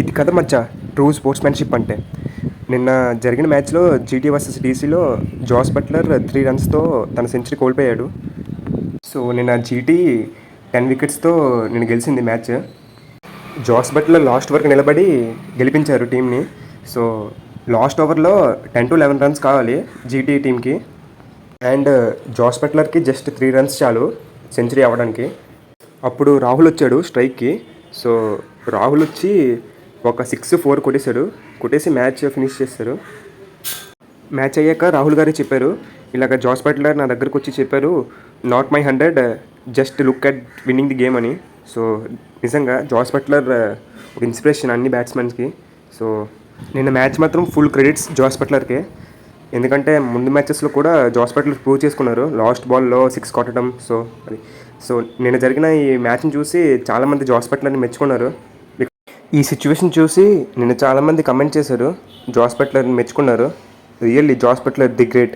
ఇది కథ మచ్చ ట్రూ స్పోర్ట్స్మెన్షిప్ అంటే. నిన్న జరిగిన మ్యాచ్లో జీటీ వర్సెస్ డీసీలో జాస్ బట్లర్ 3 రన్స్తో తన సెంచరీ కోల్పోయాడు. సో నిన్న జీటీ 10 వికెట్స్తో నేను గెలిచింది మ్యాచ్. జాస్ బట్లర్ లాస్ట్ వరకు నిలబడి గెలిపించారు టీంని. సో లాస్ట్ ఓవర్లో 10 to 11 రన్స్ కావాలి జీటీ టీంకి. అండ్ జాస్ బట్లర్కి జస్ట్ 3 రన్స్ చాలు సెంచరీ అవ్వడానికి. అప్పుడు రాహుల్ వచ్చాడు స్ట్రైక్కి. సో రాహుల్ వచ్చి ఒక 6-4 కొట్టేసి మ్యాచ్ ఫినిష్ చేశారు. మ్యాచ్ అయ్యాక రాహుల్ గారే చెప్పారు, ఇలాగ జాస్ బట్లర్ నా దగ్గరకు వచ్చి చెప్పారు, not my 100, just look at winnowing the game అని. సో నిజంగా జాస్ బట్లర్ ఒక ఇన్స్పిరేషన్ అన్ని బ్యాట్స్మెన్స్కి. సో నిన్న మ్యాచ్ మాత్రం ఫుల్ క్రెడిట్స్ జాస్ బట్లర్కే. ఎందుకంటే ముందు మ్యాచెస్లో కూడా జాస్ బట్లర్ ప్రూవ్ చేసుకున్నారు లాస్ట్ బాల్లో 6 కొట్టడం. సో నిన్న జరిగిన ఈ మ్యాచ్ని చూసి చాలామంది జాస్ బట్లర్ని మెచ్చుకున్నారు. ఈ సిచ్యువేషన్ చూసి నిన్న చాలామంది కమెంట్ చేశారు, జాస్ బట్లర్ని మెచ్చుకున్నారు. Really Jos Buttler the great.